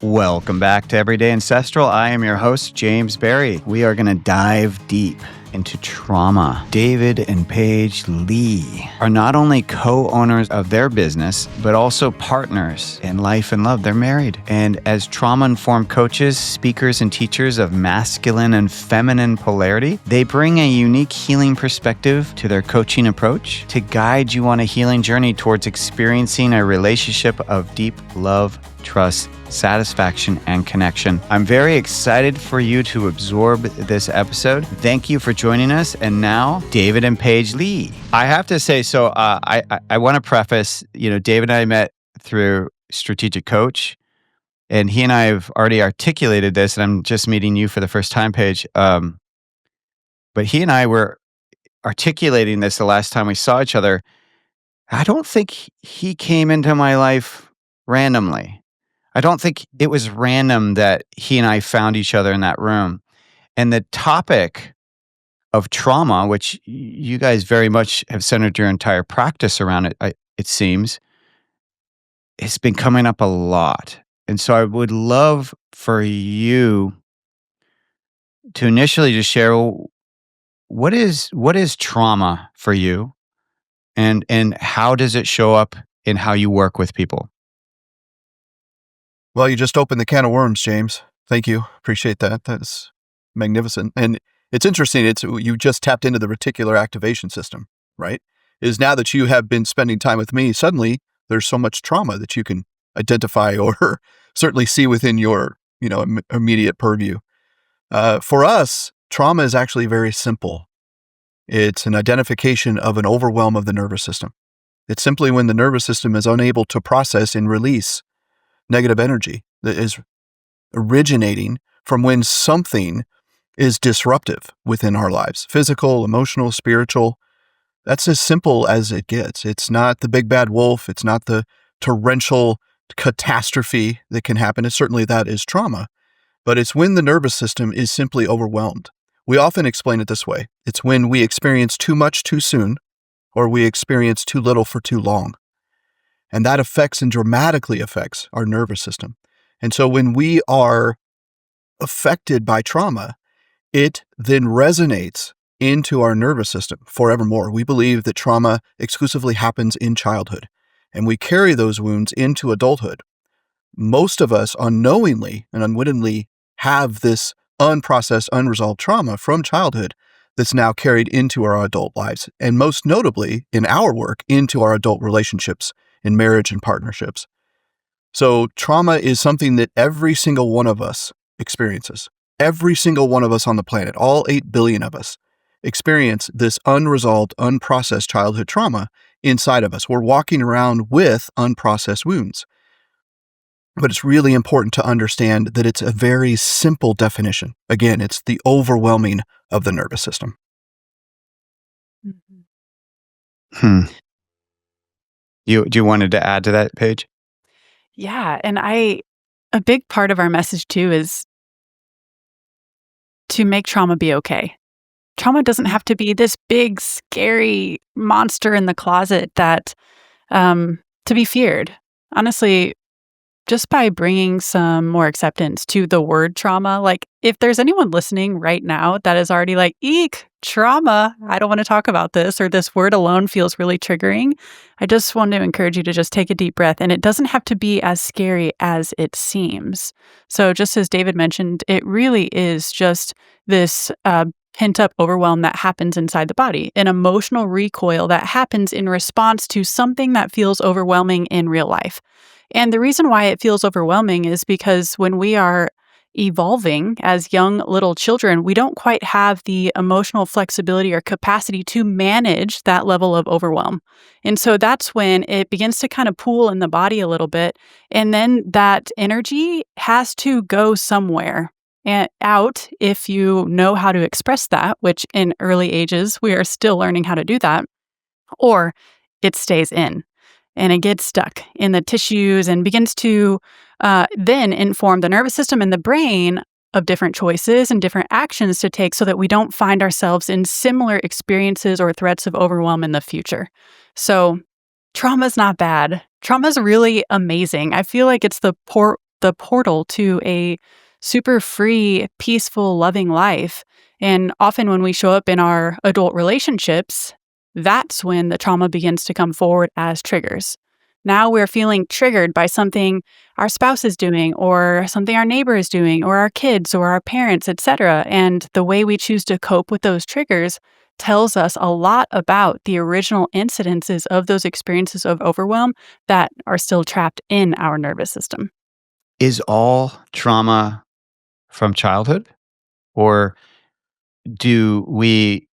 Welcome back to Everyday Ancestral. I am your host, James Barry. We are going to dive deep into trauma. David and Paige Lea are not only co-owners of their business, but also partners in life and love. They're married. And as trauma-informed coaches, speakers, and teachers of masculine and feminine polarity, they bring a unique healing perspective to their coaching approach to guide you on a healing journey towards experiencing a relationship of deep love, trust, satisfaction, and connection. I'm very excited for you to absorb this episode. Thank you for joining us. And now, David and Paige Lea. I have to say, I want to preface, David and I met through Strategic Coach, and he and I have already articulated this, and I'm just meeting you for the first time, Paige. But he and I were articulating this the last time we saw each other. I don't think he came into my life randomly. I don't think it was random that he and I found each other in that room. And the topic of trauma, which you guys very much have centered your entire practice around it seems, it's been coming up a lot. And so I would love for you to initially just share what is trauma for you, and how does it show up in how you work with people? Well, you just opened the can of worms, James. Thank you. Appreciate that. That's magnificent. And it's interesting. You just tapped into the reticular activation system, right? Is now that you have been spending time with me, suddenly there's so much trauma that you can identify or certainly see within your, immediate purview. For us, trauma is actually very simple. It's an identification of an overwhelm of the nervous system. It's simply when the nervous system is unable to process and release negative energy that is originating from when something is disruptive within our lives, physical, emotional, spiritual. That's as simple as it gets. It's not the big bad wolf. It's not the torrential catastrophe that can happen. It's certainly that is trauma, but it's when the nervous system is simply overwhelmed. We often explain it this way. It's when we experience too much too soon, or we experience too little for too long. And that affects and dramatically affects our nervous system. And so when we are affected by trauma, it then resonates into our nervous system forevermore. We believe that trauma exclusively happens in childhood, and we carry those wounds into adulthood. Most of us unknowingly and unwittingly have this unprocessed, unresolved trauma from childhood that's now carried into our adult lives, and most notably in our work into our adult relationships in marriage and partnerships. So trauma is something that every single one of us experiences. Every single one of us on the planet, all 8 billion of us, experience this unresolved, unprocessed childhood trauma inside of us. We're walking around with unprocessed wounds. But it's really important to understand that it's a very simple definition. Again, it's the overwhelming of the nervous system. You wanted to add to that, Paige? Yeah, and a big part of our message too is to make trauma be okay. Trauma doesn't have to be this big, scary monster in the closet that to be feared. Honestly, just by bringing some more acceptance to the word trauma, like if there's anyone listening right now that is already like, eek, trauma, I don't want to talk about this, or this word alone feels really triggering, I just want to encourage you to just take a deep breath. And it doesn't have to be as scary as it seems. So just as David mentioned, it really is just this pent-up overwhelm that happens inside the body, an emotional recoil that happens in response to something that feels overwhelming in real life. And the reason why it feels overwhelming is because when we are evolving as young little children, we don't quite have the emotional flexibility or capacity to manage that level of overwhelm. And so that's when it begins to kind of pool in the body a little bit. And then that energy has to go somewhere and out if you know how to express that, which in early ages, we are still learning how to do that, or it stays in. And it gets stuck in the tissues and begins to then inform the nervous system and the brain of different choices and different actions to take so that we don't find ourselves in similar experiences or threats of overwhelm in the future. So trauma is not bad. Trauma is really amazing. I feel like it's the the portal to a super free, peaceful, loving life. And often when we show up in our adult relationships, that's when the trauma begins to come forward as triggers. Now we're feeling triggered by something our spouse is doing, or something our neighbor is doing, or our kids, or our parents, etc. And the way we choose to cope with those triggers tells us a lot about the original incidences of those experiences of overwhelm that are still trapped in our nervous system. Is all trauma from childhood? Or do we,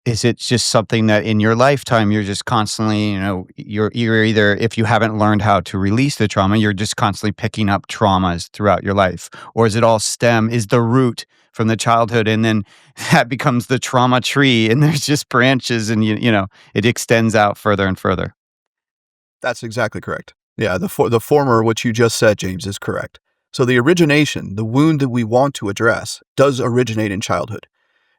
is it just something that in your lifetime you're just constantly, you're either, if you haven't learned how to release the trauma, you're just constantly picking up traumas throughout your life? Or is it all is the root from the childhood, and then that becomes the trauma tree, and there's just branches, and it extends out further and further? That's exactly correct. Yeah, the former, what you just said, James, is correct. So the origination, the wound that we want to address, does originate in childhood.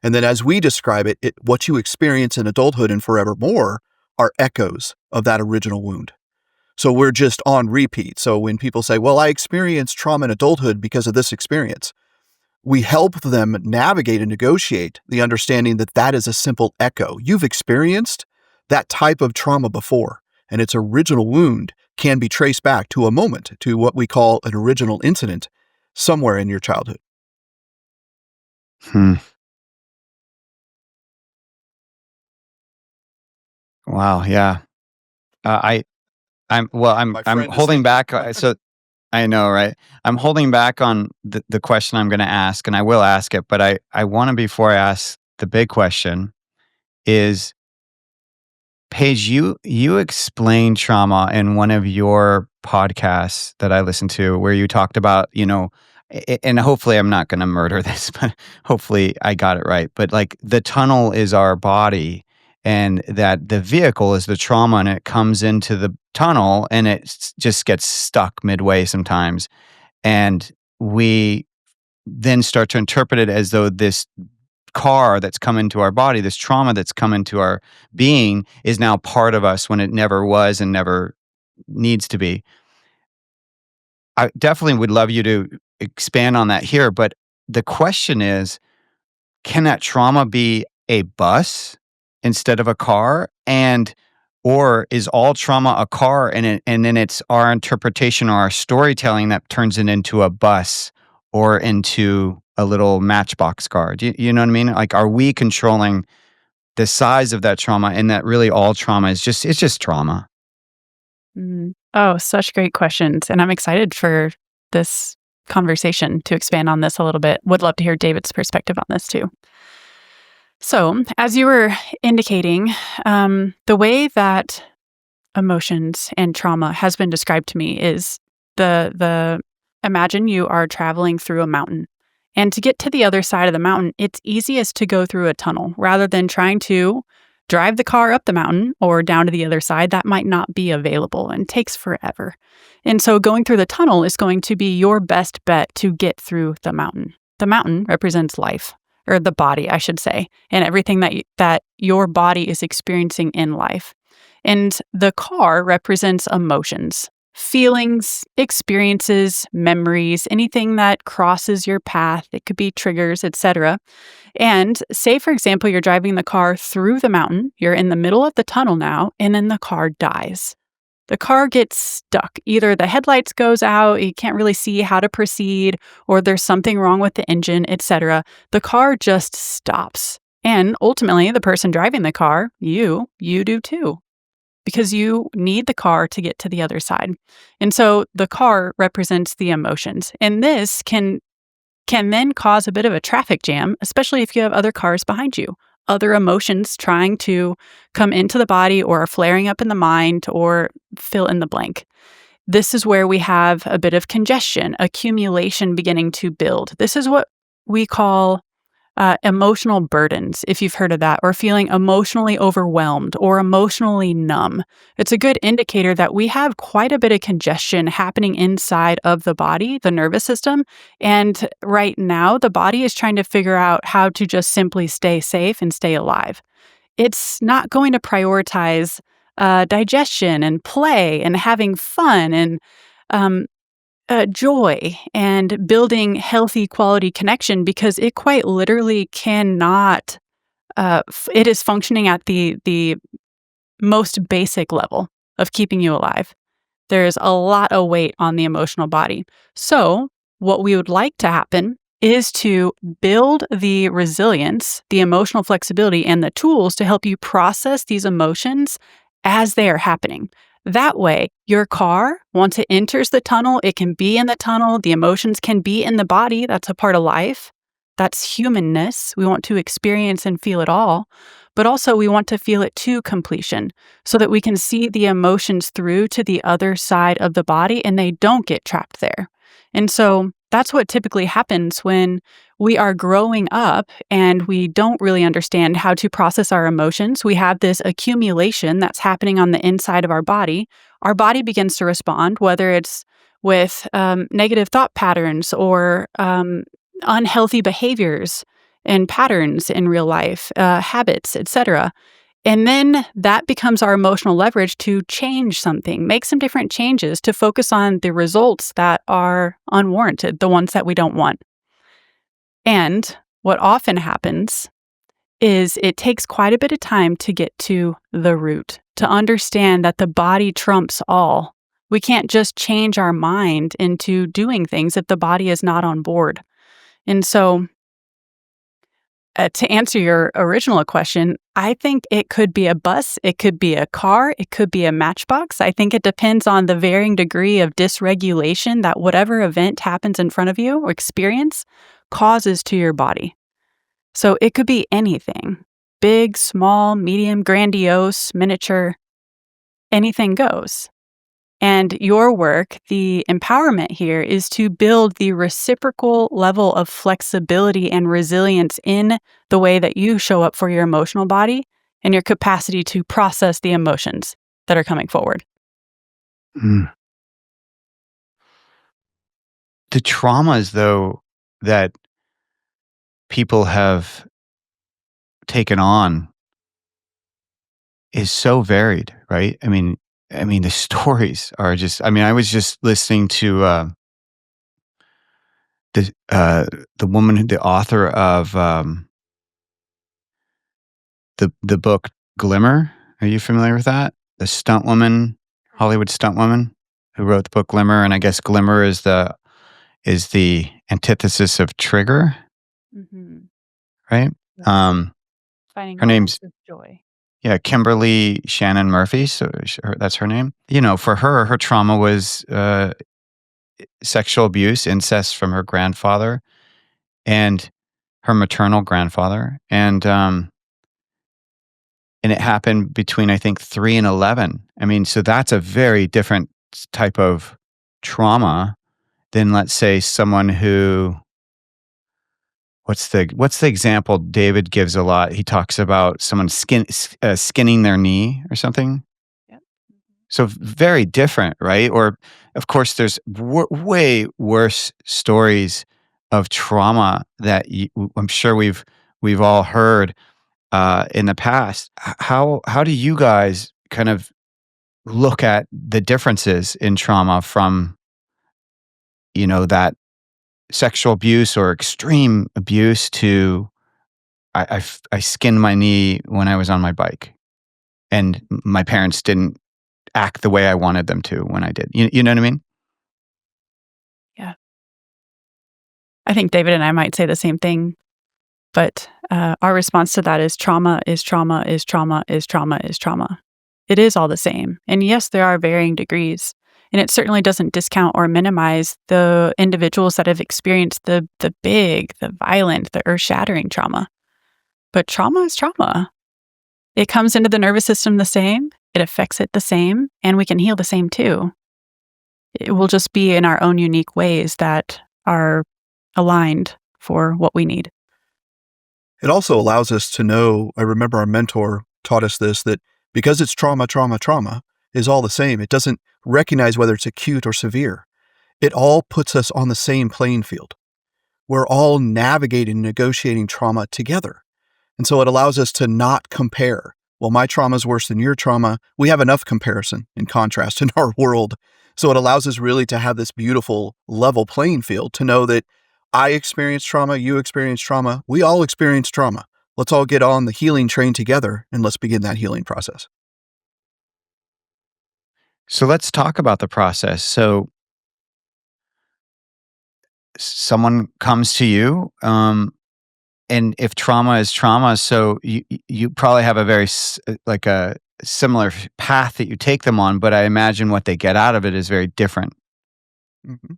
And then as we describe it, what you experience in adulthood and forevermore are echoes of that original wound. So we're just on repeat. So when people say, well, I experienced trauma in adulthood because of this experience, we help them navigate and negotiate the understanding that that is a simple echo. You've experienced that type of trauma before, and its original wound can be traced back to a moment, to what we call an original incident somewhere in your childhood. Hmm. Wow. Yeah. I'm My I'm friend is holding thinking. back. So I know, right? I'm holding back on the question I'm going to ask, and I will ask it, but I want to, before I ask the big question, is, Paige, you explained trauma in one of your podcasts that I listened to, where you talked about, and hopefully I'm not going to murder this, but hopefully I got it right. But like, the tunnel is our body, and that the vehicle is the trauma, and it comes into the tunnel, and just gets stuck midway sometimes. And we then start to interpret it as though this car that's come into our body, this trauma that's come into our being, is now part of us when it never was and never needs to be. I definitely would love you to expand on that here, but the question is, can that trauma be a bus instead of a car? Or is all trauma a car, and then it's our interpretation or our storytelling that turns it into a bus or into a little matchbox car? You know what I mean? Like, are we controlling the size of that trauma, and that really all trauma is just trauma? Oh, such great questions. And I'm excited for this conversation to expand on this a little bit. Would love to hear David's perspective on this too. So, as you were indicating, the way that emotions and trauma has been described to me is the imagine you are traveling through a mountain. And to get to the other side of the mountain, it's easiest to go through a tunnel rather than trying to drive the car up the mountain or down to the other side. That might not be available and takes forever. And so going through the tunnel is going to be your best bet to get through the mountain. The mountain represents life, or the body, I should say, and everything that your body is experiencing in life. And the car represents emotions, feelings, experiences, memories, anything that crosses your path. It could be triggers, etc. And say, for example, you're driving the car through the mountain, you're in the middle of the tunnel now, and then the car dies. The car gets stuck. Either the headlights goes out, you can't really see how to proceed, or there's something wrong with the engine, etc. The car just stops. And ultimately, the person driving the car, you do too, because you need the car to get to the other side. And so the car represents the emotions. And this can then cause a bit of a traffic jam, especially if you have other cars behind you, other emotions trying to come into the body or are flaring up in the mind, or fill in the blank. This is where we have a bit of congestion, accumulation beginning to build. This is what we call emotional burdens, if you've heard of that, or feeling emotionally overwhelmed or emotionally numb. It's a good indicator that we have quite a bit of congestion happening inside of the body, the nervous system. And right now, the body is trying to figure out how to just simply stay safe and stay alive. It's not going to prioritize digestion and play and having fun and um, joy and building healthy quality connection, because it quite literally cannot, it is functioning at the most basic level of keeping you alive. There's a lot of weight on the emotional body. So what we would like to happen is to build the resilience, the emotional flexibility, and the tools to help you process these emotions as they are happening. That way, your car, once it enters the tunnel, it can be in the tunnel. The emotions can be in the body. That's a part of life. That's humanness. We want to experience and feel it all. But also, we want to feel it to completion so that we can see the emotions through to the other side of the body and they don't get trapped there. And so that's what typically happens when we are growing up and we don't really understand how to process our emotions. We have this accumulation that's happening on the inside of our body. Our body begins to respond, whether it's with negative thought patterns or unhealthy behaviors and patterns in real life, habits, etc. And then that becomes our emotional leverage to change something, make some different changes to focus on the results that are unwarranted, the ones that we don't want. And what often happens is it takes quite a bit of time to get to the root, to understand that the body trumps all. We can't just change our mind into doing things if the body is not on board. And so to answer your original question, I think it could be a bus, it could be a car, it could be a matchbox. I think it depends on the varying degree of dysregulation that whatever event happens in front of you or experience causes to your body. So it could be anything, big, small, medium, grandiose, miniature, anything goes. And your work, the empowerment here, is to build the reciprocal level of flexibility and resilience in the way that you show up for your emotional body and your capacity to process the emotions that are coming forward. Mm. The traumas, though, that people have taken on is so varied, right? I mean, the stories are just. I mean, I was just listening to the woman, the author of the book Glimmer. Are you familiar with that? The stunt woman, Hollywood stunt woman, who wrote the book Glimmer, and I guess Glimmer is the antithesis of Trigger, Mm-hmm. right? Yes. Finding Her name's moments of joy. Yeah, Kimberly Shannon Murphy. So that's her name. You know, for her trauma was sexual abuse, incest from her grandfather and her maternal grandfather, and it happened between, I think, 3 and 11. I mean, so that's a very different type of trauma than, let's say, someone who. What's the example David gives a lot? He talks about someone skinning their knee or something. Yep. So very different, right? Or, of course, there's way worse stories of trauma that I'm sure we've all heard in the past. How do you guys kind of look at the differences in trauma from, that sexual abuse or extreme abuse to I skinned my knee when I was on my bike, and my parents didn't act the way I wanted them to when I did. You know what I mean? Yeah. I think David and I might say the same thing, but our response to that is trauma is trauma is trauma is trauma is trauma. It is all the same. And yes, there are varying degrees. And it certainly doesn't discount or minimize the individuals that have experienced the big, the violent, the earth-shattering trauma. But trauma is trauma. It comes into the nervous system the same, it affects it the same, and we can heal the same too. It will just be in our own unique ways that are aligned for what we need. It also allows us to know, I remember our mentor taught us this, that because it's trauma is all the same. It doesn't recognize whether it's acute or severe. It all puts us on the same playing field. We're all navigating, negotiating trauma together. And so it allows us to not compare. Well, my trauma is worse than your trauma. We have enough comparison and contrast in our world So it allows us really to have this beautiful level playing field to know that I experience trauma, you experience trauma, we all experience trauma. Let's all get on the healing train together and let's begin that healing process. So let's talk about the process. So someone comes to you, and if trauma is trauma, so you probably have a very like a similar path that you take them on, but I imagine what they get out of it is very different. Mhm.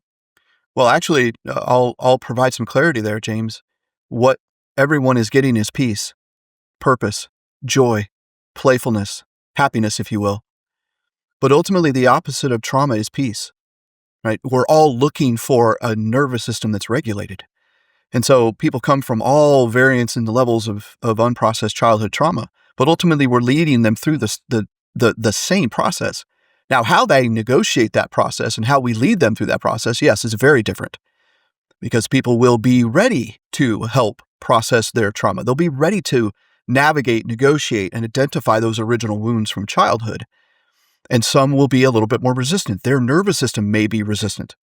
Well, actually, I'll provide some clarity there, James. What everyone is getting is peace, purpose, joy, playfulness, happiness, if you will. But ultimately, the opposite of trauma is peace, right? We're all looking for a nervous system that's regulated. And so people come from all variants and the levels of unprocessed childhood trauma, but ultimately we're leading them through the same process. Now, how they negotiate that process and how we lead them through that process, yes, is very different, because people will be ready to help process their trauma. They'll be ready to navigate, negotiate, and identify those original wounds from childhood. And some will be a little bit more resistant. Their nervous system may be resistant.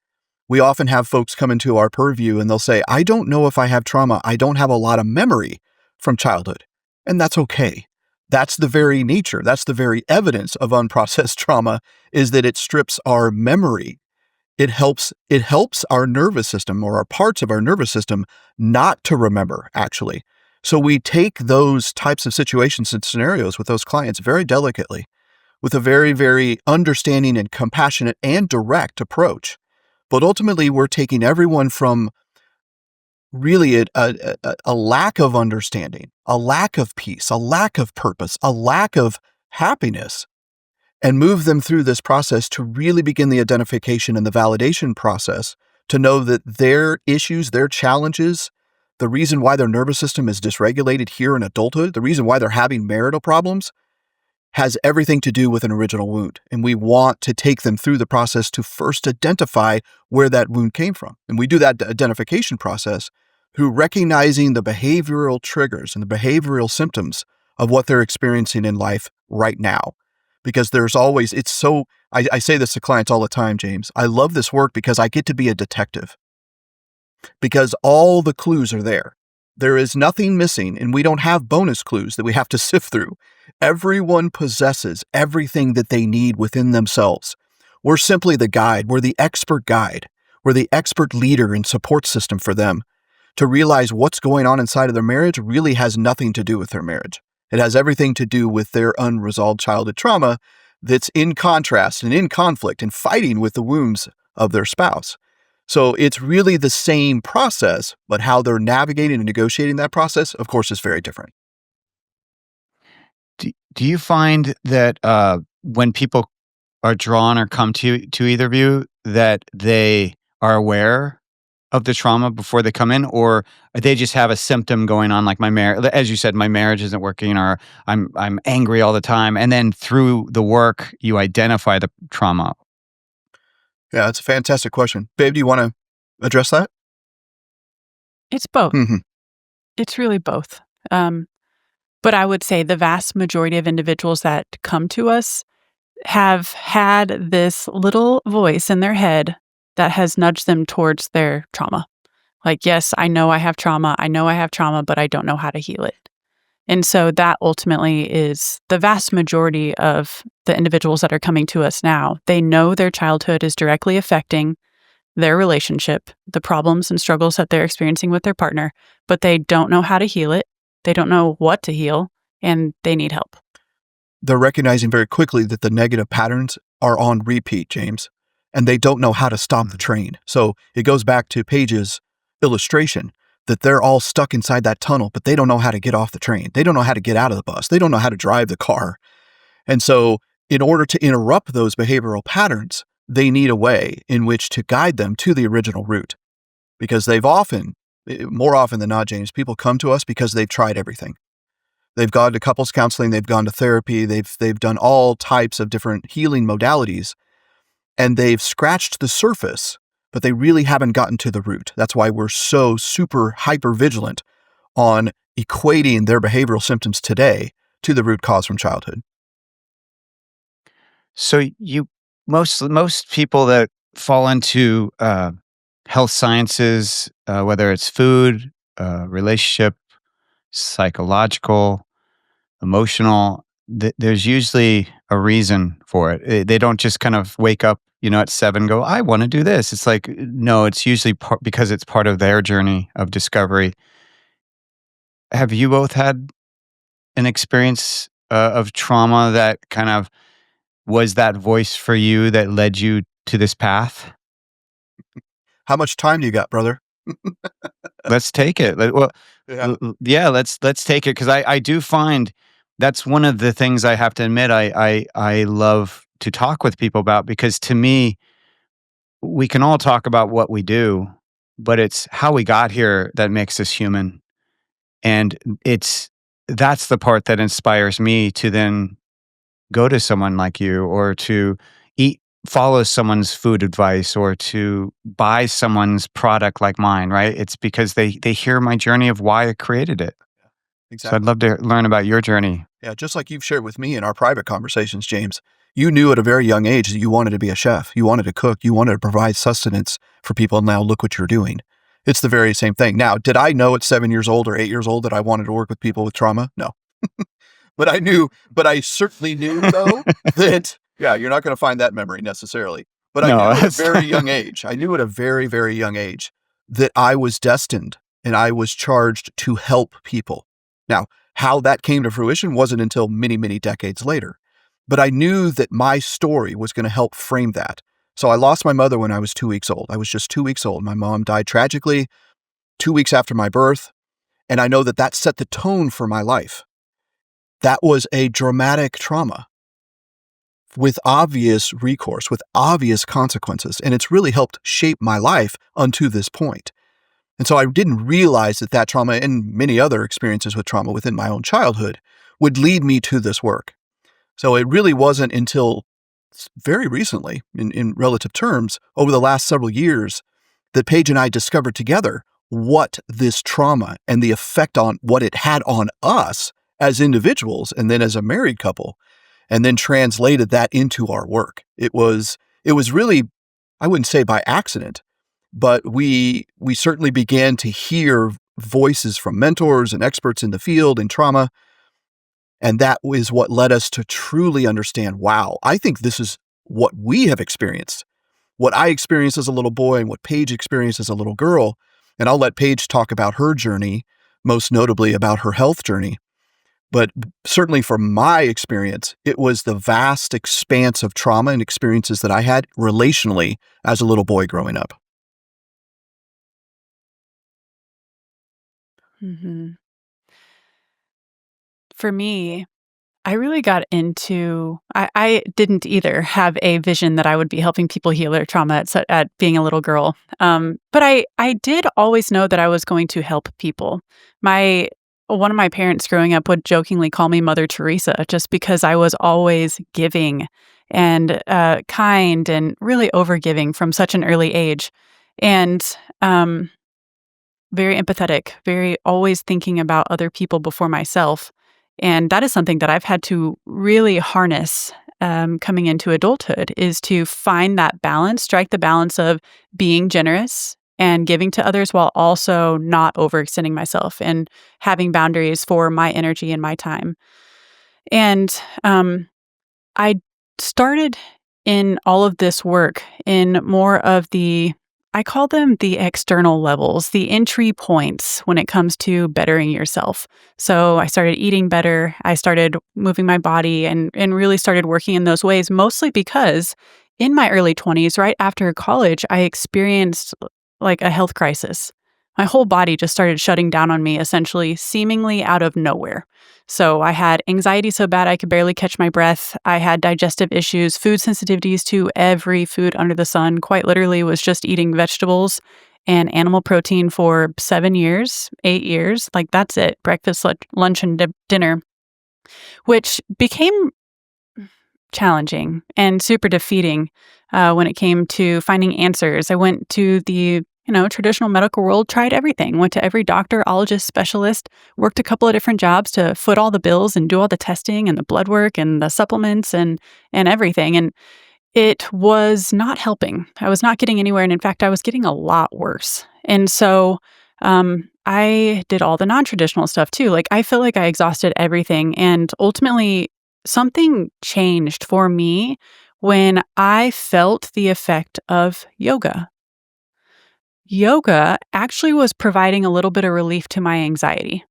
We often have folks come into our purview and they'll say, I don't know if I have trauma. I don't have a lot of memory from childhood. And that's okay. That's the very nature. That's the very evidence of unprocessed trauma, is that it strips our memory. It helps our nervous system, or our parts of our nervous system, not to remember, actually. So we take those types of situations and scenarios with those clients very delicately, with a very, very understanding and compassionate and direct approach. But ultimately, we're taking everyone from really a lack of understanding, a lack of peace, a lack of purpose, a lack of happiness, and move them through this process to really begin the identification and the validation process, to know that their issues, their challenges, the reason why their nervous system is dysregulated here in adulthood, the reason why they're having marital problems, has everything to do with an original wound. And we want to take them through the process to first identify where that wound came from. And we do that identification process through recognizing the behavioral triggers and the behavioral symptoms of what they're experiencing in life right now. Because there's always, I say this to clients all the time, James, I love this work because I get to be a detective. Because all the clues are there. There is nothing missing, and we don't have bonus clues that we have to sift through. Everyone possesses everything that they need within themselves. We're simply the guide. We're the expert guide. We're the expert leader and support system for them to realize what's going on inside of their marriage really has nothing to do with their marriage. It has everything to do with their unresolved childhood trauma that's in contrast and in conflict and fighting with the wounds of their spouse. So it's really the same process, but how they're navigating and negotiating that process, of course, is very different. Do you find that when people are drawn or come to either of you, that they are aware of the trauma before they come in, or they just have a symptom going on, like my marriage, as you said, my marriage isn't working, or I'm angry all the time, and then through the work you identify the trauma? Yeah, that's a fantastic question. Babe, do you want to address that? It's both. Mm-hmm. It's really both. But I would say the vast majority of individuals that come to us have had this little voice in their head that has nudged them towards their trauma. Like, yes, I know I have trauma. I know I have trauma, but I don't know how to heal it. And so that ultimately is the vast majority of the individuals that are coming to us now. They know their childhood is directly affecting their relationship, the problems and struggles that they're experiencing with their partner, but they don't know how to heal it. They don't know what to heal, and they need help. They're recognizing very quickly that the negative patterns are on repeat, James, and they don't know how to stop the train. So it goes back to Paige's illustration that they're all stuck inside that tunnel, but they don't know how to get off the train. They don't know how to get out of the bus. They don't know how to drive the car. And so in order to interrupt those behavioral patterns, they need a way in which to guide them to the original root. Because more often than not, James, people come to us because they've tried everything. They've gone to couples counseling, they've gone to therapy, they've done all types of different healing modalities, and they've scratched the surface, but they really haven't gotten to the root. That's why we're so super hyper vigilant on equating their behavioral symptoms today to the root cause from childhood. So you most people that fall into health sciences, whether it's food, relationship, psychological, emotional, there's usually a reason for it. They don't just kind of wake up, at 7, go, I want to do this. It's like, no, it's usually because it's part of their journey of discovery. Have you both had an experience of trauma that kind of was that voice for you that led you to this path? How much time do you got, brother? Let's take it. Well, Yeah. yeah, let's take it, because I do find that's one of the things I have to admit I love to talk with people about, because to me, we can all talk about what we do, but it's how we got here that makes us human. And that's the part that inspires me to then go to someone like you, or to follow someone's food advice, or to buy someone's product like mine, right? It's because they hear my journey of why I created it. So I'd Exactly. love to learn about your journey. Yeah, just like you've shared with me in our private conversations, James, you knew at a very young age that you wanted to be a chef. You wanted to cook. You wanted to provide sustenance for people. Now look what you're doing. It's the very same thing. Now, did I know at 7 years old or 8 years old that I wanted to work with people with trauma? No. But I certainly knew though that, yeah, you're not going to find that memory necessarily. But I No, knew at a that's very young age, very young age that I was destined and I was charged to help people. Now, how that came to fruition wasn't until many, many decades later. But I knew that my story was going to help frame that. So I lost my mother when I was 2 weeks old. I was just 2 weeks old. My mom died tragically 2 weeks after my birth. And I know that that set the tone for my life. That was a dramatic trauma with obvious recourse, with obvious consequences. And it's really helped shape my life unto this point. And so I didn't realize that that trauma and many other experiences with trauma within my own childhood would lead me to this work. So it really wasn't until very recently, in relative terms, over the last several years, that Paige and I discovered together what this trauma and the effect on what it had on us as individuals and then as a married couple, and then translated that into our work. It was really, I wouldn't say by accident, but we certainly began to hear voices from mentors and experts in the field in trauma. And that is what led us to truly understand, wow, I think this is what we have experienced, what I experienced as a little boy and what Paige experienced as a little girl. And I'll let Paige talk about her journey, most notably about her health journey. But certainly from my experience, it was the vast expanse of trauma and experiences that I had relationally as a little boy growing up. Mhm. For me, I really got into I didn't either have a vision that I would be helping people heal their trauma at being a little girl. But I did always know that I was going to help people. One of my parents growing up would jokingly call me Mother Teresa, just because I was always giving and kind and really overgiving from such an early age. And very empathetic, very always thinking about other people before myself. And that is something that I've had to really harness coming into adulthood, is to find that balance, strike the balance of being generous and giving to others while also not overextending myself and having boundaries for my energy and my time. And I started in all of this work in more of I call them the external levels, the entry points when it comes to bettering yourself. So I started eating better. I started moving my body and really started working in those ways, mostly because in my early 20s, right after college, I experienced like a health crisis. My whole body just started shutting down on me, essentially, seemingly out of nowhere. So I had anxiety so bad I could barely catch my breath. I had digestive issues, food sensitivities to every food under the sun. Quite literally was just eating vegetables and animal protein for 7 years, 8 years. Like that's it. Breakfast, lunch, and dinner, which became challenging and super defeating when it came to finding answers. I went to the traditional medical world, tried everything, went to every doctor, ologist, specialist, worked a couple of different jobs to foot all the bills and do all the testing and the blood work and the supplements and everything. And it was not helping. I was not getting anywhere. And in fact, I was getting a lot worse. And so I did all the non-traditional stuff too. Like I feel like I exhausted everything. And ultimately, something changed for me when I felt the effect of yoga. Yoga actually was providing a little bit of relief to my anxiety.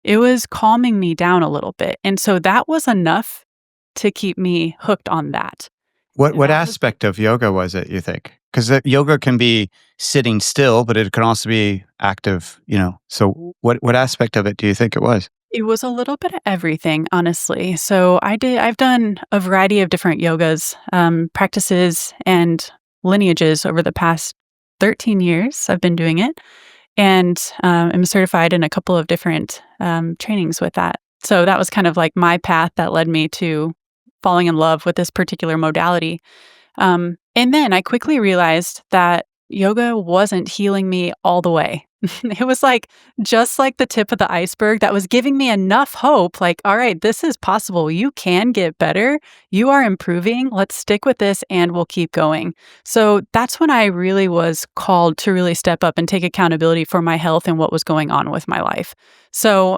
It was calming me down a little bit. And so that was enough to keep me hooked on that. What That was aspect of yoga was it, you think? Because yoga can be sitting still, but it can also be active, So what aspect of it do you think it was? It was a little bit of everything, honestly. So I've done a variety of different yogas, practices and lineages over the past 13 years. I've been doing it and I'm certified in a couple of different trainings with that. So that was kind of like my path that led me to falling in love with this particular modality. And then I quickly realized that yoga wasn't healing me all the way. It was like just like the tip of the iceberg that was giving me enough hope like, all right, this is possible. You can get better. You are improving. Let's stick with this and we'll keep going. So that's when I really was called to really step up and take accountability for my health and what was going on with my life. So,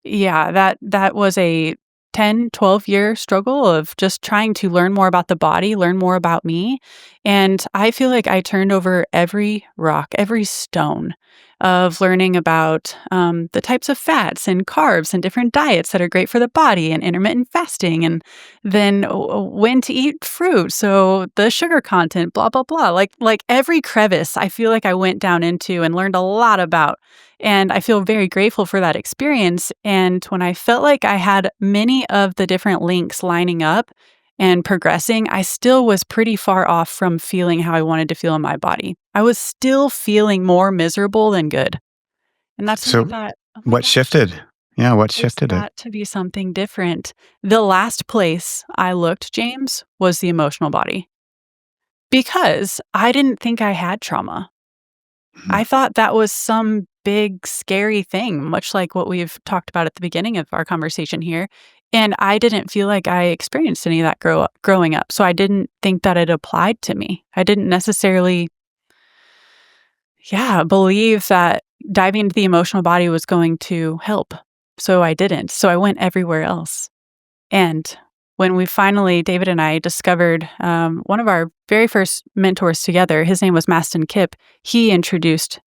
yeah, that was a 10, 12-year struggle of just trying to learn more about the body, learn more about me. And I feel like I turned over every rock, every stone of learning about the types of fats and carbs and different diets that are great for the body and intermittent fasting, and then when to eat fruit. So the sugar content, blah, blah, blah. Like every crevice, I feel like I went down into and learned a lot about. And I feel very grateful for that experience. And when I felt like I had many of the different links lining up and progressing, I still was pretty far off from feeling how I wanted to feel in my body. I was still feeling more miserable than good. And that's when I So thought, oh my what gosh, shifted? Yeah, what there's shifted it? got to be something different. The last place I looked, James, was the emotional body because I didn't think I had trauma. Mhm. I thought that was some big, scary thing, much like what we've talked about at the beginning of our conversation here. And I didn't feel like I experienced any of that growing up. So I didn't think that it applied to me. I didn't necessarily, believe that diving into the emotional body was going to help. So I didn't. So I went everywhere else. And when we finally, David and I discovered one of our very first mentors together, his name was Maston Kipp. He introduced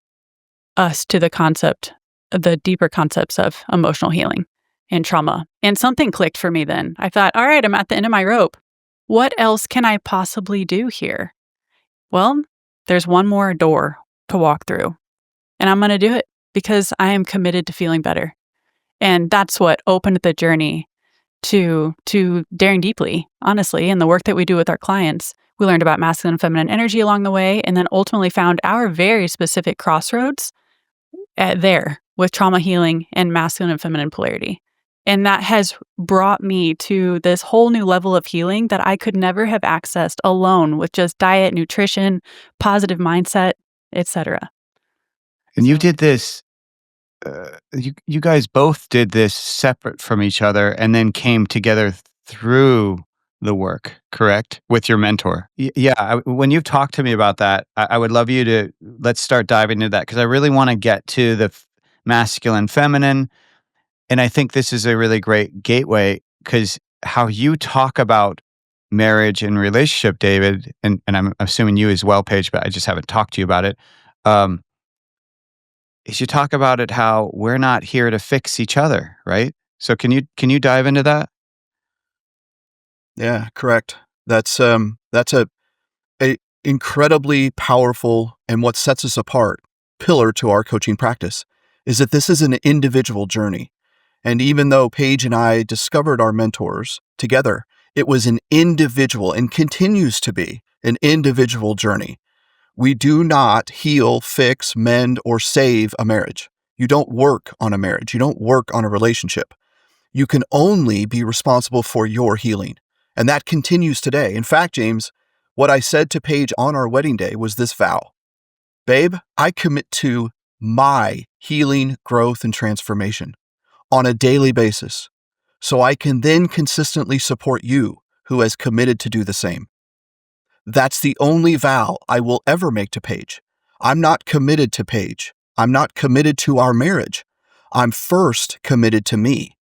us to the deeper concepts of emotional healing and trauma. And something clicked for me then. I thought, all right, I'm at the end of my rope. What else can I possibly do here? Well, there's one more door to walk through, and I'm going to do it because I am committed to feeling better. And that's what opened the journey to daring deeply, honestly, and the work that we do with our clients. We learned about masculine and feminine energy along the way, and then ultimately found our very specific crossroads there with trauma healing and masculine and feminine polarity. And that has brought me to this whole new level of healing that I could never have accessed alone with just diet, nutrition, positive mindset, etc. And you So did this. You guys both did this separate from each other, and then came together through the work, correct? With your mentor. Yeah. When you've talked to me about that, I would love you to let's start diving into that because I really want to get to the masculine, feminine, and I think this is a really great gateway because how you talk about marriage and relationship, David, and I'm assuming you as well, Paige, but I just haven't talked to you about it. Um, is you talk about it how we're not here to fix each other, right? So can you dive into that? Yeah, correct. That's a incredibly powerful and what sets us apart pillar to our coaching practice is that this is an individual journey. And even though Paige and I discovered our mentors together, it was an individual and continues to be an individual journey. We do not heal, fix, mend, or save a marriage. You don't work on a marriage. You don't work on a relationship. You can only be responsible for your healing. And that continues today. In fact, James, what I said to Paige on our wedding day was this vow. Babe, I commit to my healing, growth, and transformation on a daily basis so I can then consistently support you who has committed to do the same. That's the only vow I will ever make to Paige. I'm not committed to Paige. I'm not committed to our marriage. I'm first committed to me.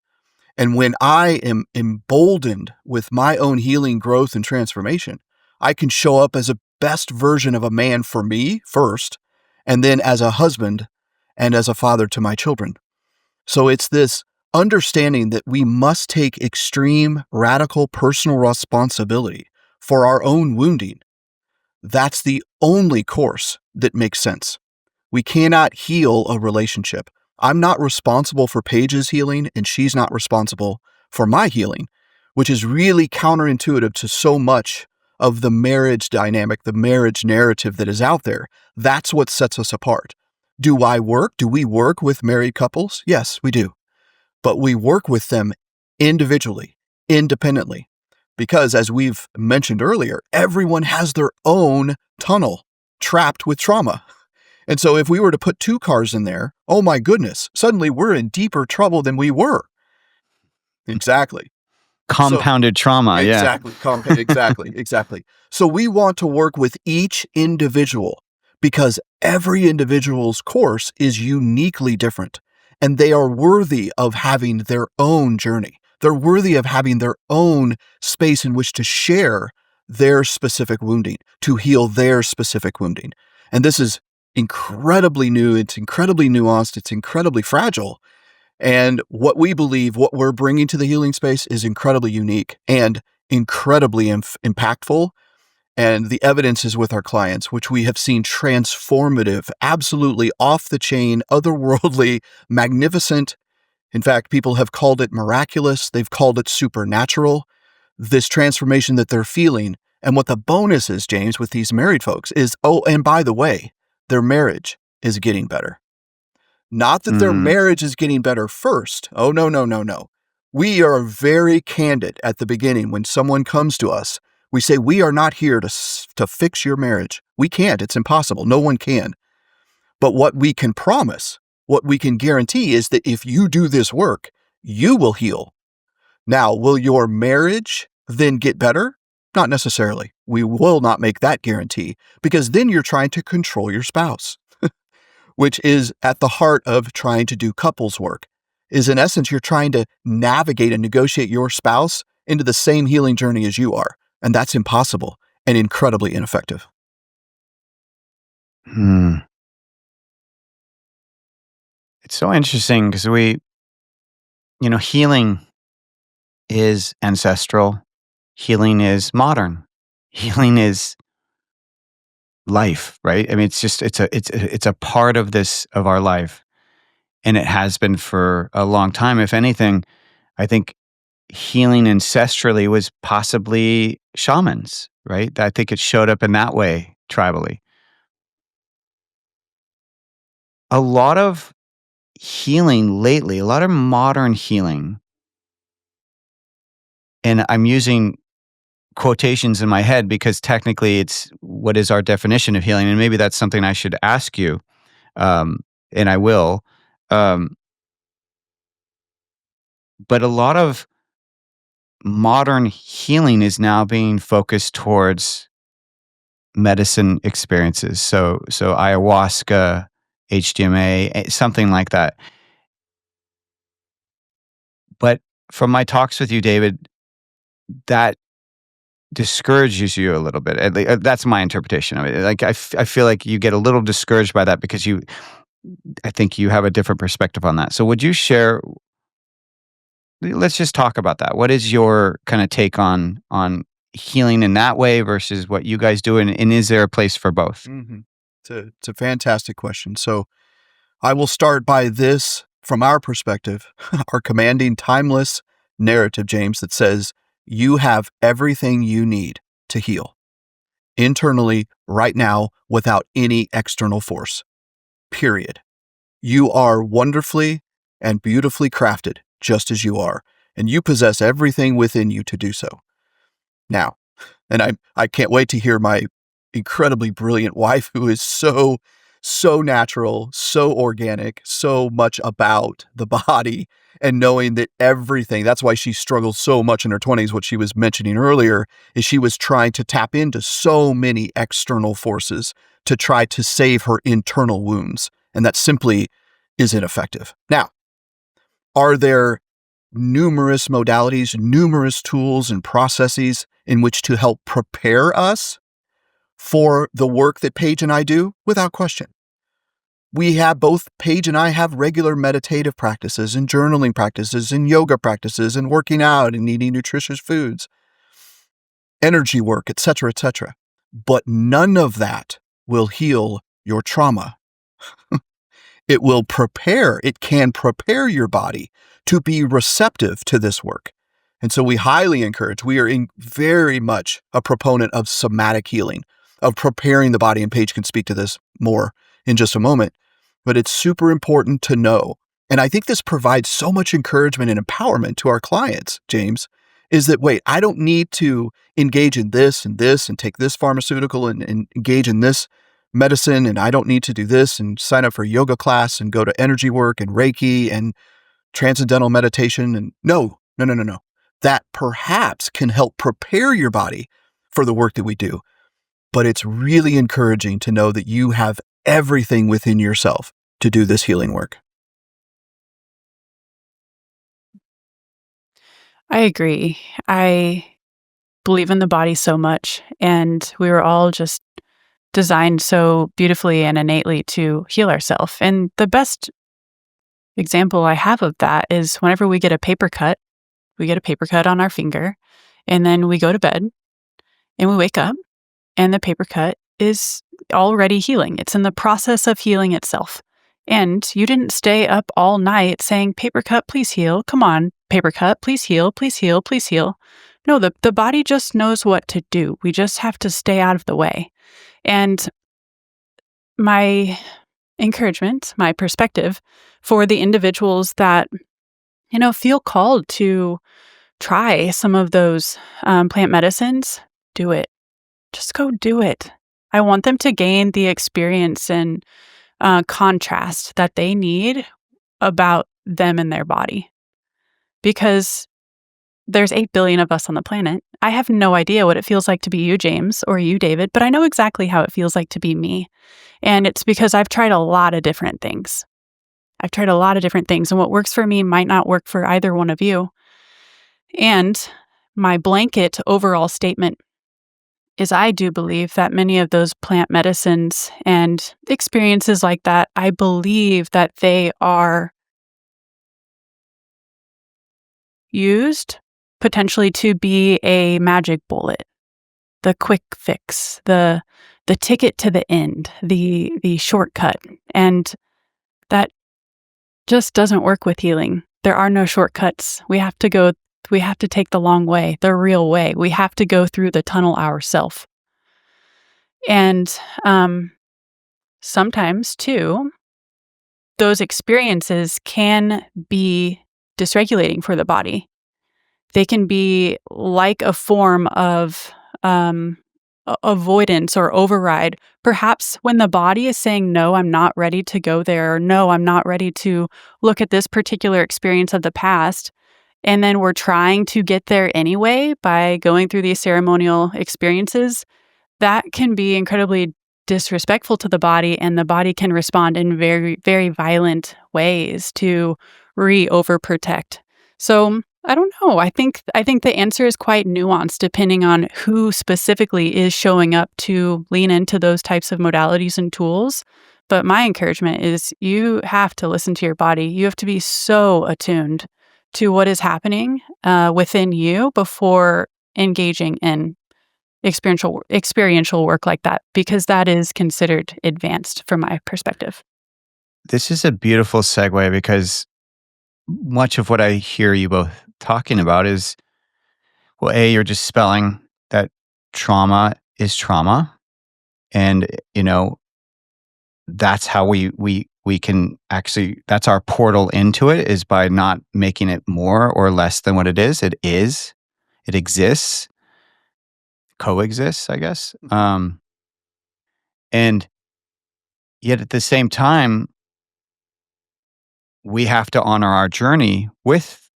And when I am emboldened with my own healing, growth, and transformation, I can show up as a best version of a man for me first, and then as a husband and as a father to my children. So it's this understanding that we must take extreme, radical personal responsibility for our own wounding. That's the only course that makes sense. We cannot heal a relationship. I'm not responsible for Paige's healing, and she's not responsible for my healing, which is really counterintuitive to so much of the marriage dynamic, the marriage narrative that is out there. That's what sets us apart. Do we work with married couples? Yes, we do. But we work with them individually, independently, because as we've mentioned earlier, everyone has their own tunnel trapped with trauma. And so if we were to put two cars in there, oh my goodness, suddenly we're in deeper trouble than we were. Exactly. Compounded trauma, yeah. Exactly. So we want to work with each individual because every individual's course is uniquely different, and they are worthy of having their own journey. They're worthy of having their own space in which to share their specific wounding, to heal their specific wounding. And this is incredibly new. It's incredibly nuanced. It's incredibly fragile. And what we believe, what we're bringing to the healing space is incredibly unique and incredibly impactful. And the evidence is with our clients, which we have seen transformative, absolutely off the chain, otherworldly, magnificent. In fact, people have called it miraculous. They've called it supernatural, this transformation that they're feeling. And what the bonus is, James, with these married folks is, oh, and by the way, their marriage is getting better. Not that their marriage is getting better first. Oh, no. We are very candid at the beginning. When someone comes to us, we say, we are not here to fix your marriage. We can't. It's impossible. No one can. But what we can promise, what we can guarantee is that if you do this work, you will heal. Now, will your marriage then get better? Not necessarily. We will not make that guarantee because then you're trying to control your spouse, which is at the heart of trying to do couples work. Is in essence, you're trying to navigate and negotiate your spouse into the same healing journey as you are. And that's impossible and incredibly ineffective. It's so interesting because healing is ancestral. Healing is modern. Healing is life, right? I mean, it's a part of our life, and it has been for a long time. If anything, I think healing ancestrally was possibly shamans, right? I think it showed up in that way, tribally. A lot of healing lately, a lot of modern healing, and I'm using quotations in my head because technically it's what is our definition of healing, and maybe that's something I should ask you, and I will. But a lot of modern healing is now being focused towards medicine experiences. So ayahuasca, HDMA, something like that. But from my talks with you, David, that discourages you a little bit. That's my interpretation of it. Like I feel like you get a little discouraged by that because I think you have a different perspective on that. So would you share? Let's just talk about that. What is your kind of take on healing in that way versus what you guys do, and is there a place for both? Mm-hmm. It's a fantastic question. So I will start by this from our perspective, our commanding, timeless narrative, James, that says you have everything you need to heal internally right now without any external force, period. You are wonderfully and beautifully crafted just as you are, and you possess everything within you to do so. Now, and I can't wait to hear my incredibly brilliant wife, who is so so natural, so organic, so much about the body, and knowing that everything, that's why she struggled so much in her 20s. What she was mentioning earlier is she was trying to tap into so many external forces to try to save her internal wounds. And that simply is ineffective. Now, are there numerous modalities, numerous tools and processes in which to help prepare us for the work that Paige and I do? Without question. We have both, Paige and I have regular meditative practices and journaling practices and yoga practices and working out and eating nutritious foods, energy work, etc., etc. But none of that will heal your trauma. It can prepare your body to be receptive to this work. And so we highly encourage, we are very much a proponent of somatic healing, of preparing the body, and Paige can speak to this more in just a moment. But it's super important to know, and I think this provides so much encouragement and empowerment to our clients, James, is that, wait, I don't need to engage in this and take this pharmaceutical and engage in this medicine, and I don't need to do this and sign up for a yoga class and go to energy work and Reiki and transcendental meditation. And no. That perhaps can help prepare your body for the work that we do. But it's really encouraging to know that you have everything within yourself to do this healing work. I agree. I believe in the body so much, and we were all just designed so beautifully and innately to heal ourselves. And the best example I have of that is whenever we get a paper cut on our finger, and then we go to bed and we wake up and the paper cut is already healing. It's in the process of healing itself. And you didn't stay up all night saying, paper cut, please heal. Come on, paper cut, please heal, please heal, please heal. No, the body just knows what to do. We just have to stay out of the way. And my encouragement, my perspective for the individuals that, feel called to try some of those plant medicines, do it. Just go do it. I want them to gain the experience and contrast that they need about them and their body. Because there's 8 billion of us on the planet. I have no idea what it feels like to be you, James, or you, David, but I know exactly how it feels like to be me. And it's because I've tried a lot of different things. And what works for me might not work for either one of you. And my blanket overall statement is I do believe that many of those plant medicines and experiences like that, I believe that they are used potentially to be a magic bullet, the quick fix, the ticket to the end, the shortcut. And that just doesn't work with healing. There are no shortcuts. We have to take the long way, the real way. We have to go through the tunnel ourselves. And sometimes, too, those experiences can be dysregulating for the body. They can be like a form of avoidance or override. Perhaps when the body is saying, no, I'm not ready to go there, or no, I'm not ready to look at this particular experience of the past, and then we're trying to get there anyway by going through these ceremonial experiences, that can be incredibly disrespectful to the body, and the body can respond in very, very violent ways to overprotect. So I don't know. I think the answer is quite nuanced depending on who specifically is showing up to lean into those types of modalities and tools. But my encouragement is you have to listen to your body. You have to be so attuned to what is happening within you before engaging in experiential work like that, because that is considered advanced from my perspective. This is a beautiful segue because much of what I hear you both talking about is, well, you're just spelling that trauma is trauma. And, that's how we can actually, that's our portal into it, is by not making it more or less than what it is. It exists, coexists, I guess. And Yet at the same time, we have to honor our journey with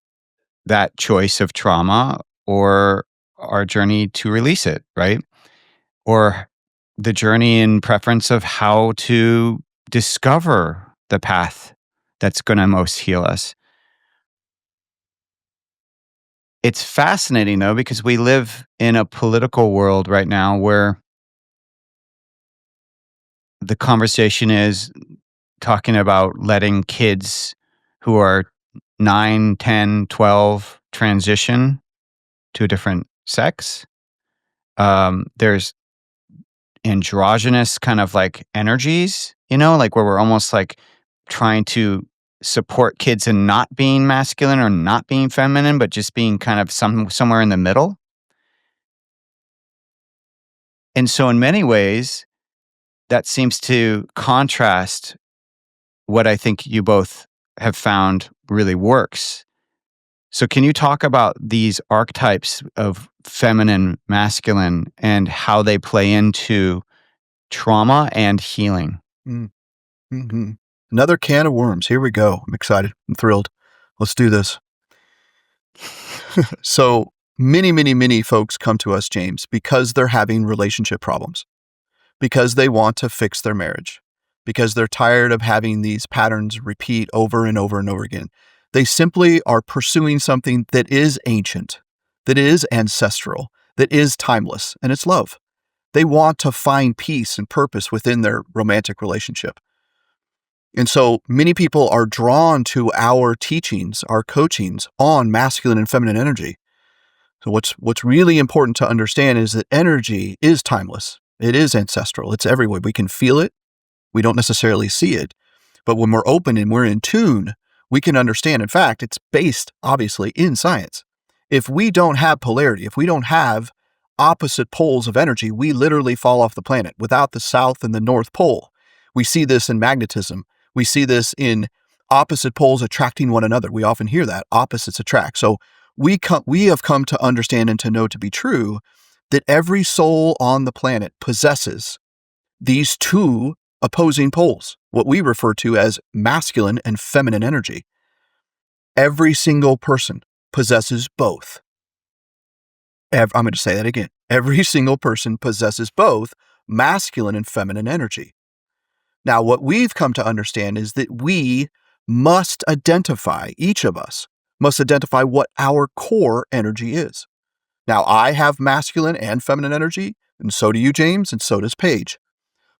that choice of trauma or our journey to release it, right? Or the journey and preference of how to discover the path that's going to most heal us. It's fascinating though, because we live in a political world right now where the conversation is talking about letting kids who are 9, 10, 12 transition to a different sex. There's androgynous kind of like energies, like where we're almost like trying to support kids in not being masculine or not being feminine, but just being kind of somewhere in the middle. And so in many ways, that seems to contrast what I think you both have found really works. So can you talk about these archetypes of feminine, masculine, and how they play into trauma and healing? Mm-hmm. Another can of worms. Here we go. I'm excited. I'm thrilled. Let's do this. So many folks come to us, James, because they're having relationship problems, because they want to fix their marriage, because they're tired of having these patterns repeat over and over and over again. They simply are pursuing something that is ancient, that is ancestral, that is timeless, and it's love. They want to find peace and purpose within their romantic relationship. And so many people are drawn to our teachings, our coachings on masculine and feminine energy. So what's really important to understand is that energy is timeless. It is ancestral. It's everywhere. We can feel it. We don't necessarily see it. But when we're open and we're in tune, we can understand. In fact, it's based, obviously, in science. If we don't have polarity, if we don't have opposite poles of energy, we literally fall off the planet without the South and the North Pole. We see this in magnetism. We see this in opposite poles attracting one another. We often hear that, opposites attract. So we have come to understand and to know to be true that every soul on the planet possesses these two opposing poles, what we refer to as masculine and feminine energy. Every single person possesses both. I'm going to say that again. Every single person possesses both masculine and feminine energy. Now, what we've come to understand is that we must identify, each of us must identify what our core energy is. Now, I have masculine and feminine energy, and so do you, James, and so does Paige.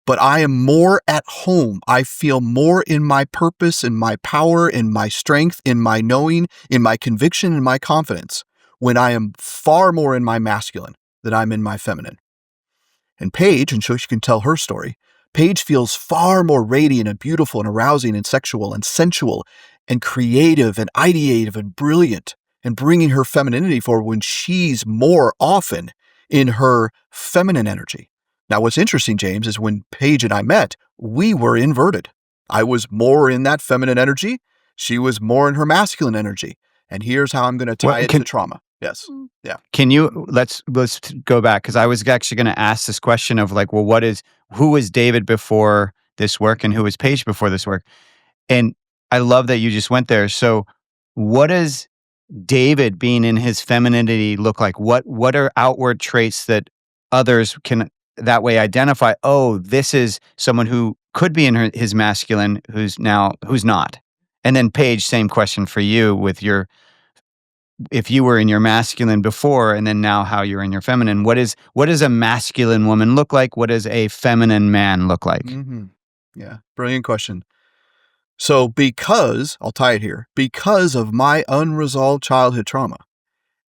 But I am more at home. I feel more in my purpose, in my power, in my strength, in my knowing, in my conviction, in my confidence, when I am far more in my masculine than I'm in my feminine. And Paige, and so she can tell her story, Paige feels far more radiant and beautiful and arousing and sexual and sensual and creative and ideative and brilliant and bringing her femininity forward when she's more often in her feminine energy. Now, what's interesting, James, is when Paige and I met, we were inverted. I was more in that feminine energy. She was more in her masculine energy. And here's how I'm going to tie it to trauma. Yes. Yeah. Can you let's go back, because I was actually going to ask this question of like, well, who was David before this work and who was Paige before this work? And I love that you just went there. So what does David being in his femininity look like? What are outward traits that others can that way identify? Oh, this is someone who could be in his masculine who's not. And then Paige, same question for you with if you were in your masculine before and then now how you're in your feminine. What does a masculine woman look like? What does a feminine man look like? Mm-hmm. Yeah, brilliant question. So I'll tie it here, because of my unresolved childhood trauma,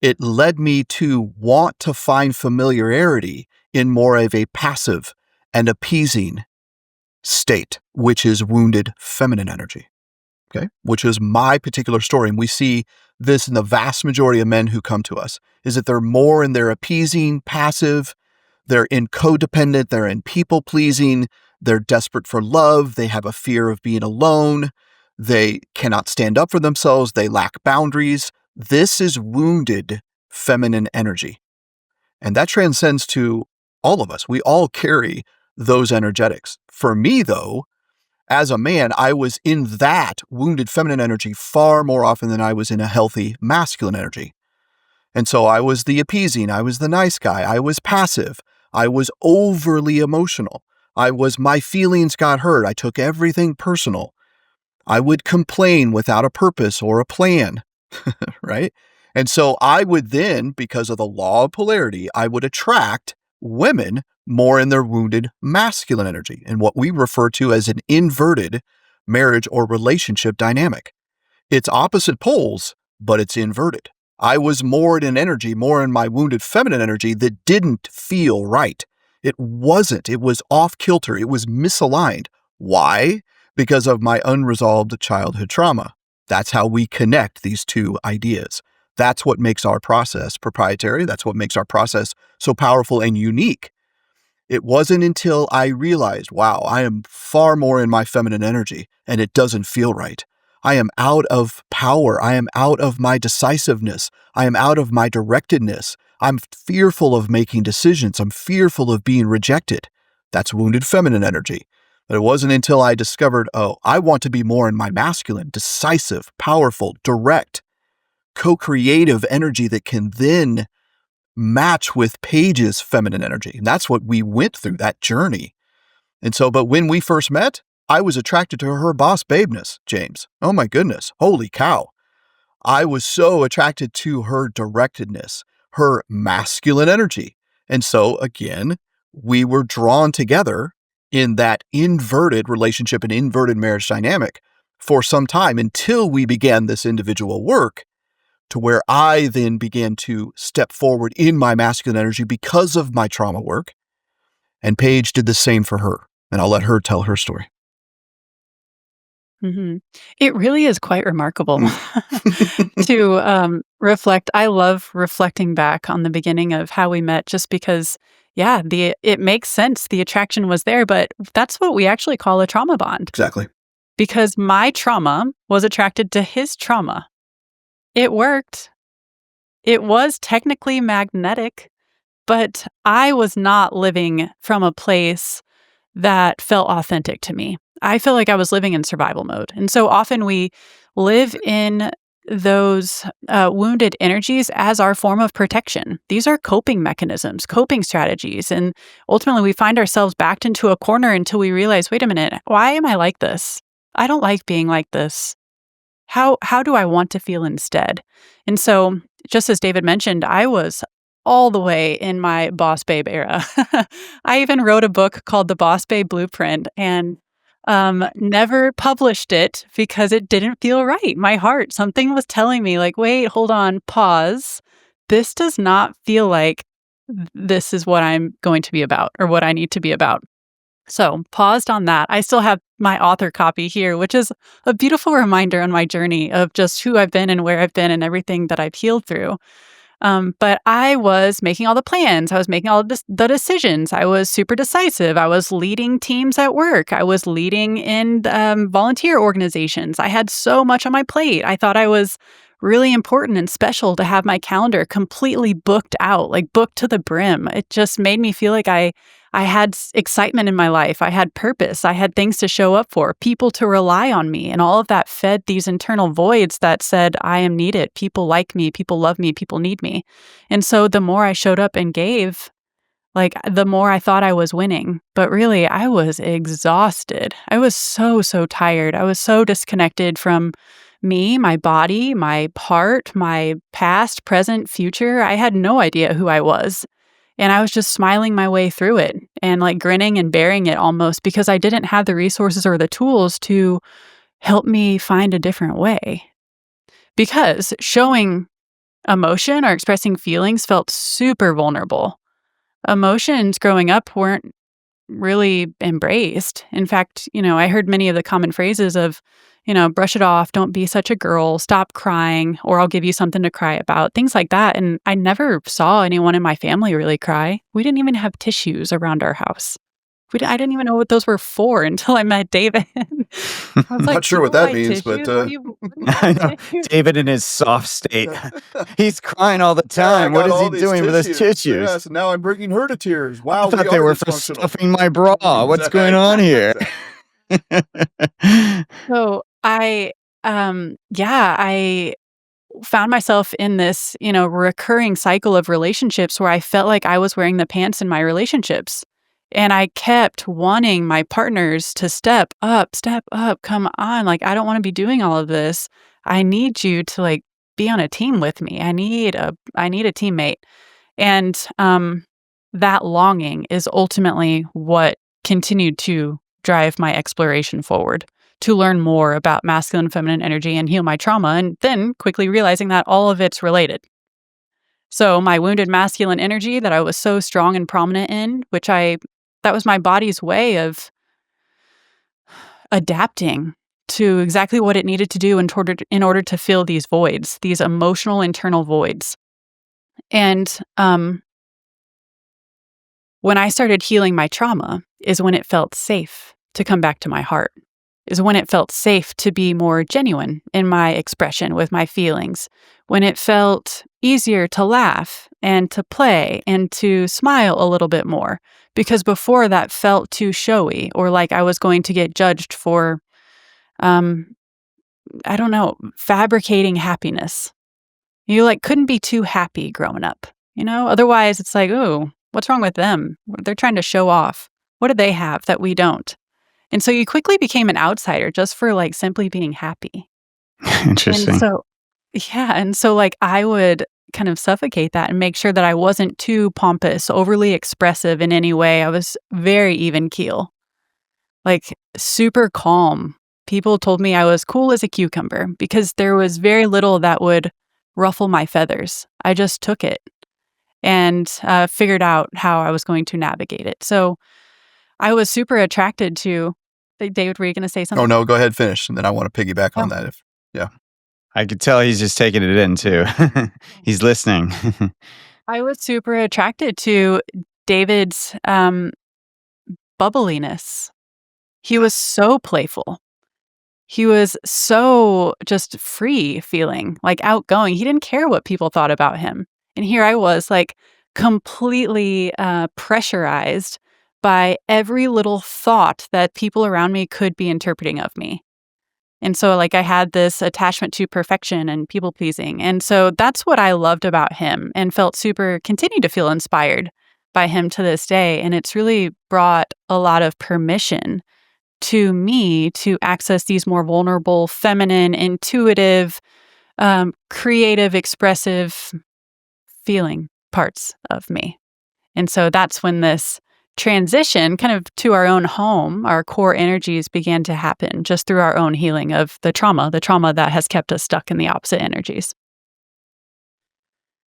it led me to want to find familiarity in more of a passive and appeasing state, which is wounded feminine energy, okay? Which is my particular story. And we see this in the vast majority of men who come to us, is that they're more in their appeasing, passive, they're in codependent, they're in people-pleasing, they're desperate for love, they have a fear of being alone, they cannot stand up for themselves, they lack boundaries. This is wounded feminine energy. And that transcends to all of us. We all carry those energetics. For me, though, as a man, I was in that wounded feminine energy far more often than I was in a healthy masculine energy. And so I was the appeasing, I was the nice guy, I was passive, I was overly emotional. My feelings got hurt, I took everything personal. I would complain without a purpose or a plan, right? And so I would then, because of the law of polarity, I would attract women more in their wounded masculine energy, and what we refer to as an inverted marriage or relationship dynamic. It's opposite poles, but it's inverted. I was more in an energy, more in my wounded feminine energy that didn't feel right. It wasn't. It was off kilter. It was misaligned. Why? Because of my unresolved childhood trauma. That's how we connect these two ideas. That's what makes our process proprietary. That's what makes our process so powerful and unique. It wasn't until I realized, wow, I am far more in my feminine energy and it doesn't feel right. I am out of power. I am out of my decisiveness. I am out of my directedness. I'm fearful of making decisions. I'm fearful of being rejected. That's wounded feminine energy. But it wasn't until I discovered, oh, I want to be more in my masculine, decisive, powerful, direct, co-creative energy that can then match with Paige's feminine energy. And that's what we went through, that journey. And so, but when we first met, I was attracted to her boss babeness, James. Oh my goodness. Holy cow. I was so attracted to her directedness, her masculine energy. And so again, we were drawn together in that inverted relationship and inverted marriage dynamic for some time until we began this individual work, to where I then began to step forward in my masculine energy because of my trauma work. And Paige did the same for her. And I'll let her tell her story. Mm-hmm. It really is quite remarkable to reflect. I love reflecting back on the beginning of how we met, just because, yeah, it makes sense. The attraction was there, but that's what we actually call a trauma bond. Exactly. Because my trauma was attracted to his trauma. It worked. It was technically magnetic, but I was not living from a place that felt authentic to me. I feel like I was living in survival mode. And so often we live in those wounded energies as our form of protection. These are coping mechanisms, coping strategies. And ultimately we find ourselves backed into a corner until we realize, wait a minute, why am I like this? I don't like being like this. How do I want to feel instead? And so, just as David mentioned, I was all the way in my boss babe era. I even wrote a book called The Boss Babe Blueprint and never published it because it didn't feel right. My heart, something was telling me like, wait, hold on, pause. This does not feel like this is what I'm going to be about or what I need to be about. So paused on that. I still have my author copy here, which is a beautiful reminder on my journey of just who I've been and where I've been and everything that I've healed through. But I was making all the plans. I was making all the decisions. I was super decisive. I was leading teams at work. I was leading in volunteer organizations. I had so much on my plate. I thought I was really important and special to have my calendar completely booked out, like booked to the brim. It just made me feel like I had excitement in my life. I had purpose. I had things to show up for, people to rely on me. And all of that fed these internal voids that said, I am needed. People like me. People love me. People need me. And so the more I showed up and gave, like the more I thought I was winning. But really, I was exhausted. I was so tired. I was so disconnected from me, my body, my heart, my past, present, future. I had no idea who I was. And I was just smiling my way through it and like grinning and bearing it almost because I didn't have the resources or the tools to help me find a different way. Because showing emotion or expressing feelings felt super vulnerable. Emotions growing up weren't really embraced. In fact, I heard many of the common phrases of, brush it off, don't be such a girl, stop crying, or I'll give you something to cry about, things like that. And I never saw anyone in my family really cry. We didn't even have tissues around our house. I didn't even know what those were for until I met David. I was I'm like, not sure what that means, tissues? but What do you I know. tissues? David in his soft state. He's crying all the time. What is he doing with his tissues? Yes, now I'm bringing her to tears. Wow, I thought they were for stuffing my bra. What's going on here? So I found myself in this, recurring cycle of relationships where I felt like I was wearing the pants in my relationships. And I kept wanting my partners to step up, come on. Like, I don't want to be doing all of this. I need you to like be on a team with me. I need a teammate. And that longing is ultimately what continued to drive my exploration forward to learn more about masculine and feminine energy and heal my trauma, and then quickly realizing that all of it's related. So my wounded masculine energy that I was so strong and prominent in, that was my body's way of adapting to exactly what it needed to do in order to fill these voids, these emotional internal voids. And when I started healing my trauma is when it felt safe to come back to my heart, is when it felt safe to be more genuine in my expression with my feelings, when it felt easier to laugh and to play and to smile a little bit more. Because before that felt too showy or like I was going to get judged for, I don't know, fabricating happiness. You like couldn't be too happy growing up, Otherwise, it's like, ooh, what's wrong with them? They're trying to show off. What do they have that we don't? And so you quickly became an outsider just for like simply being happy. And Interesting. so, yeah. And so, like, I would kind of suffocate that and make sure that I wasn't too pompous, overly expressive in any way. I was very even keel, like super calm. People told me I was cool as a cucumber because there was very little that would ruffle my feathers. I just took it and figured out how I was going to navigate it. So I was super attracted to. David, were you going to say Oh, something? no, go ahead, finish. And then I want to piggyback on Oh, that. Yeah. I could tell he's just taking it in too. He's listening. I was super attracted to David's bubbliness. He was so playful. He was so just free feeling, like outgoing. He didn't care what people thought about him. And here I was, like, completely pressurized by every little thought that people around me could be interpreting of me. And so, like, I had this attachment to perfection and people pleasing. And so that's what I loved about him and continue to feel inspired by him to this day. And it's really brought a lot of permission to me to access these more vulnerable, feminine, intuitive, creative, expressive feeling parts of me. And so that's when this transition kind of to our own home, our core energies began to happen just through our own healing of the trauma that has kept us stuck in the opposite energies.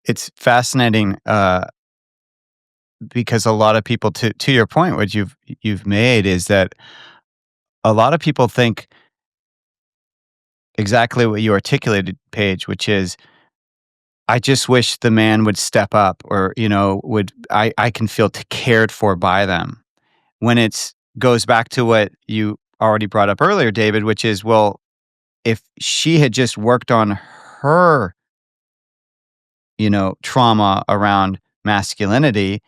It's fascinating because a lot of people, to your point, what you've made is that a lot of people think exactly what you articulated, Paige, which is, I just wish the man would step up, or I can feel cared for by them. When it's goes back to what you already brought up earlier, David, which is, well, if she had just worked on her, trauma around masculinity,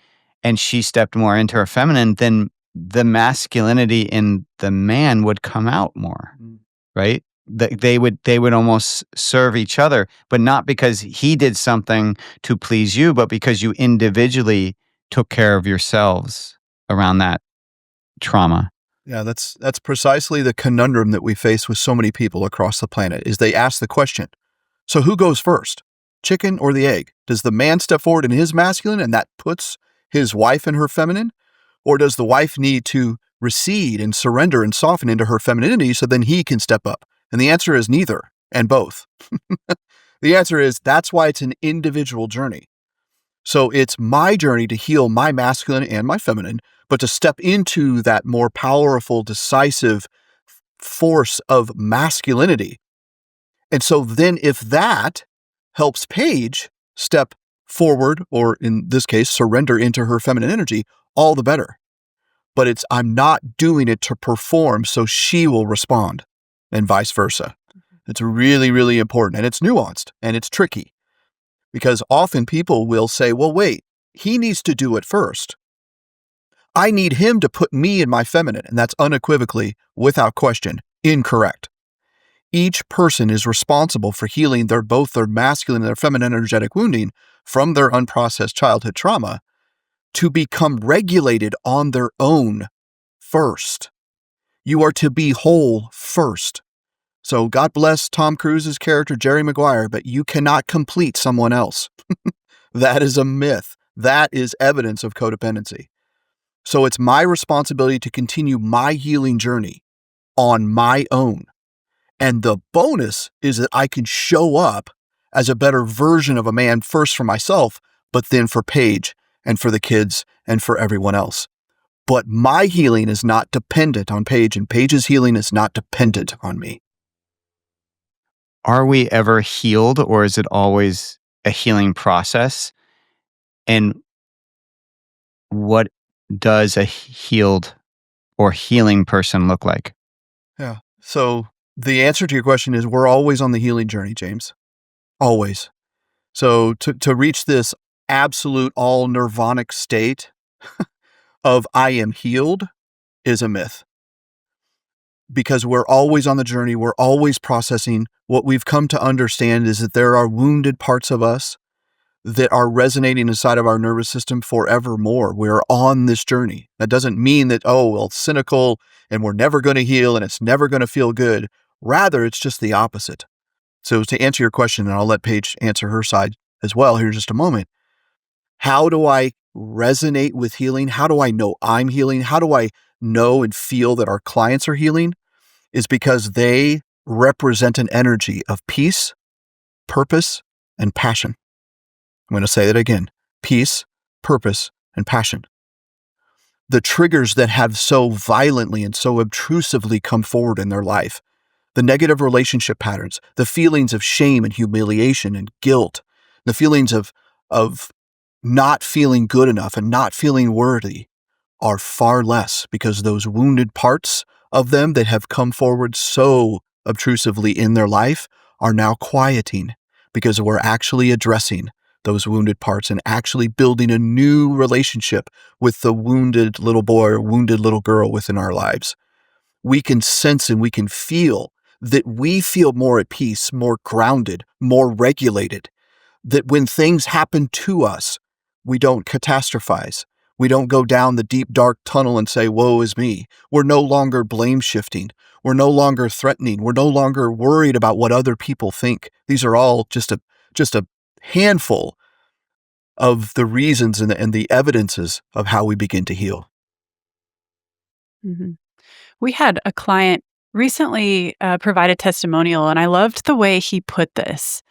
and she stepped more into her feminine, then the masculinity in the man would come out more, right? They would almost serve each other, but not because he did something to please you, but because you individually took care of yourselves around that trauma. Yeah, that's precisely the conundrum that we face with so many people across the planet, is they ask the question, so who goes first, chicken or the egg? Does the man step forward in his masculine and that puts his wife in her feminine? Or does the wife need to recede and surrender and soften into her femininity so then he can step up? And the answer is neither and both. The answer is that's why it's an individual journey. So it's my journey to heal my masculine and my feminine, but to step into that more powerful, decisive force of masculinity. And so then if that helps Paige step forward, or in this case, surrender into her feminine energy, all the better. But I'm not doing it to perform so she will respond, and vice versa. It's really, really important, and it's nuanced, and it's tricky, because often people will say, well, wait, he needs to do it first. I need him to put me in my feminine, and that's unequivocally, without question, incorrect. Each person is responsible for healing both their masculine and their feminine energetic wounding from their unprocessed childhood trauma to become regulated on their own first. You are to be whole first. So God bless Tom Cruise's character, Jerry Maguire, but you cannot complete someone else. That is a myth. That is evidence of codependency. So it's my responsibility to continue my healing journey on my own. And the bonus is that I can show up as a better version of a man first for myself, but then for Paige and for the kids and for everyone else. But my healing is not dependent on Paige, and Paige's healing is not dependent on me. Are we ever healed, or is it always a healing process? And what does a healed or healing person look like? Yeah. So the answer to your question is we're always on the healing journey, James. Always. So to reach this absolute all nirvanic state of I am healed is a myth. Because we're always on the journey, we're always processing. What we've come to understand is that there are wounded parts of us that are resonating inside of our nervous system forevermore. We're on this journey. That doesn't mean that, it's cynical and we're never going to heal and it's never going to feel good. Rather, it's just the opposite. So to answer your question, and I'll let Paige answer her side as well here in just a moment, how do I resonate with healing? How do I know I'm healing? How do I know and feel that our clients are healing? Is because they represent an energy of peace, purpose, and passion. I'm going to say that again. Peace, purpose, and passion. The triggers that have so violently and so obtrusively come forward in their life, the negative relationship patterns, the feelings of shame and humiliation and guilt, the feelings of not feeling good enough and not feeling worthy are far less because those wounded parts of them that have come forward so obtrusively in their life are now quieting because we're actually addressing those wounded parts and actually building a new relationship with the wounded little boy or wounded little girl within our lives. We can sense and we can feel that we feel more at peace, more grounded, more regulated, that when things happen to us, we don't catastrophize. We don't go down the deep, dark tunnel and say, woe is me. We're no longer blame shifting. We're no longer threatening. We're no longer worried about what other people think. These are all just a handful of the reasons and the evidences of how we begin to heal. Mm-hmm. We had a client recently provide a testimonial, and I loved the way he put this.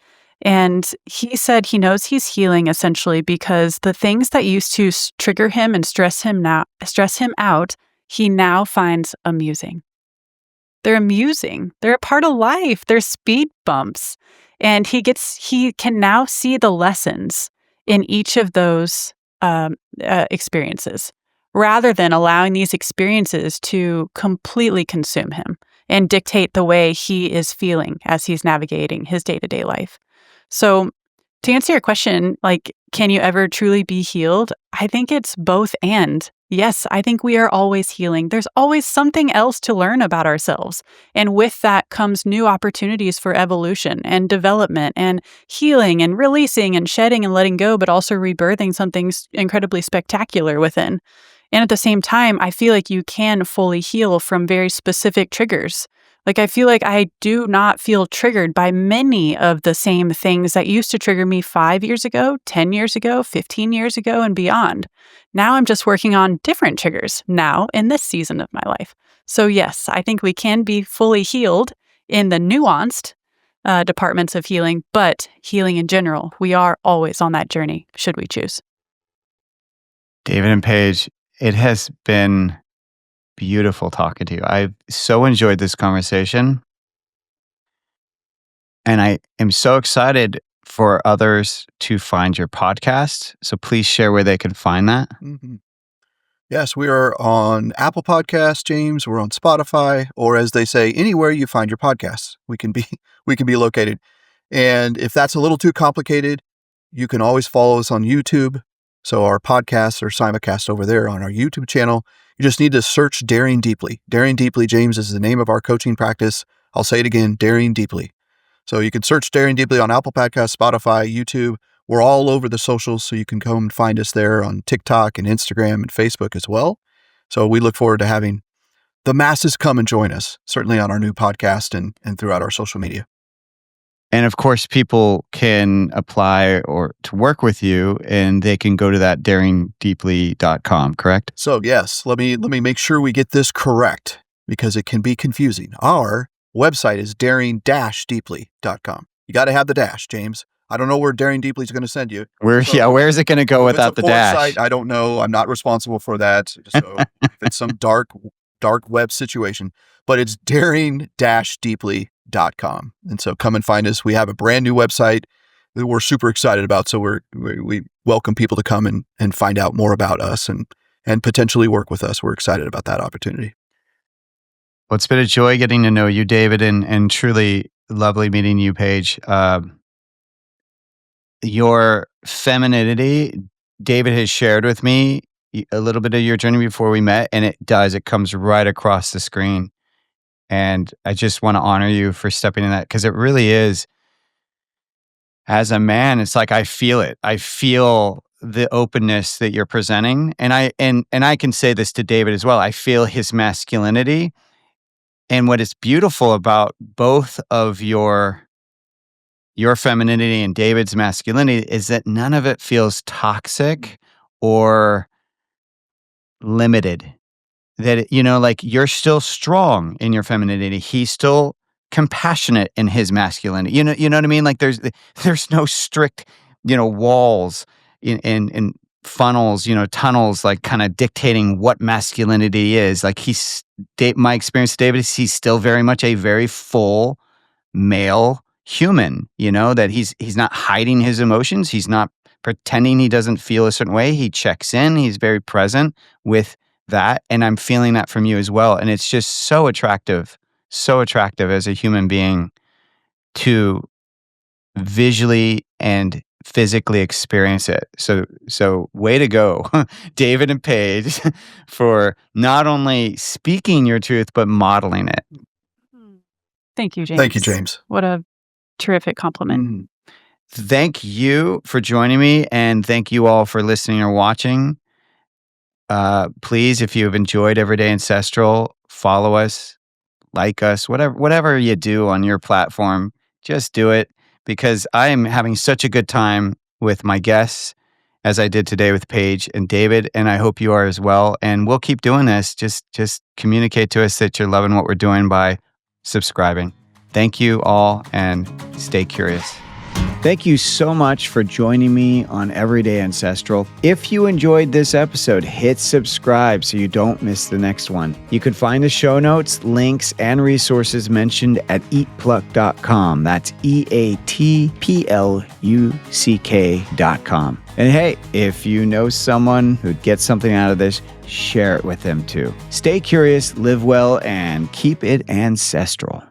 And he said he knows he's healing essentially because the things that used to trigger him and stress him out, he now finds amusing. They're amusing. They're a part of life. They're speed bumps. And he can now see the lessons in each of those experiences rather than allowing these experiences to completely consume him and dictate the way he is feeling as he's navigating his day-to-day life. So to answer your question, can you ever truly be healed? I think it's both and. Yes, I think we are always healing. There's always something else to learn about ourselves. And with that comes new opportunities for evolution and development and healing and releasing and shedding and letting go, but also rebirthing something incredibly spectacular within. And at the same time, I feel like you can fully heal from very specific triggers. I feel like I do not feel triggered by many of the same things that used to trigger me 5 years ago, 10 years ago, 15 years ago, and beyond. Now I'm just working on different triggers now in this season of my life. So yes, I think we can be fully healed in the nuanced departments of healing, but healing in general, we are always on that journey, should we choose. David and Paige, it has been beautiful talking to you. I've so enjoyed this conversation. And I am so excited for others to find your podcast. So please share where they can find that. Mm-hmm. Yes, we are on Apple Podcasts, James. We're on Spotify, or as they say, anywhere you find your podcasts, we can be located. And if that's a little too complicated, you can always follow us on YouTube. So our podcasts are simulcast over there on our YouTube channel. You just need to search Daring Deeply. Daring Deeply, James, is the name of our coaching practice. I'll say it again, Daring Deeply. So you can search Daring Deeply on Apple Podcasts, Spotify, YouTube. We're all over the socials, so you can come and find us there on TikTok and Instagram and Facebook as well. So we look forward to having the masses come and join us, certainly on our new podcast and throughout our social media. And of course, people can apply or to work with you, and they can go to that daringdeeply.com, correct? So yes, let me make sure we get this correct because it can be confusing. Our website is daring-deeply.com. You got to have the dash, James. I don't know where Daring Deeply is going to send you. Where is it going to go without the dash? Site, I don't know. I'm not responsible for that. So if it's some dark web situation, but it's daring-deeply.com. And so come and find us. We have a brand new website that we're super excited about. So we welcome people to come and find out more about us and potentially work with us. We're excited about that opportunity. Well, it's been a joy getting to know you, David, and truly lovely meeting you, Paige. Your femininity, David has shared with me a little bit of your journey before we met, and it comes right across the screen. And I just want to honor you for stepping in that, because it really is, as a man, it's like I feel it. I feel the openness that you're presenting. And I can say this to David as well. I feel his masculinity. And what is beautiful about both of your femininity and David's masculinity is that none of it feels toxic or limited. That, like, you're still strong in your femininity. He's still compassionate in his masculinity. You know what I mean? Like there's no strict, walls in funnels, tunnels, like kind of dictating what masculinity is. Like my experience with David is he's still very much a very full male human, that he's not hiding his emotions. He's not pretending he doesn't feel a certain way. He checks in. He's very present with that. And I'm feeling that from you as well. And it's just so attractive as a human being to visually and physically experience it. So way to go, David and Paige, for not only speaking your truth, but modeling it. Thank you, James. Thank you, James. What a terrific compliment. Mm. Thank you for joining me, and thank you all for listening or watching. Please, if you have enjoyed Everyday Ancestral, follow us, like us, whatever you do on your platform, just do it, because I am having such a good time with my guests, as I did today with Paige and David, and I hope you are as well. And we'll keep doing this. Just communicate to us that you're loving what we're doing by subscribing. Thank you all, and stay curious. Thank you so much for joining me on Everyday Ancestral. If you enjoyed this episode, hit subscribe so you don't miss the next one. You can find the show notes, links, and resources mentioned at eatpluck.com. That's EATPLUCK.com. And hey, if you know someone who'd get something out of this, share it with them too. Stay curious, live well, and keep it ancestral.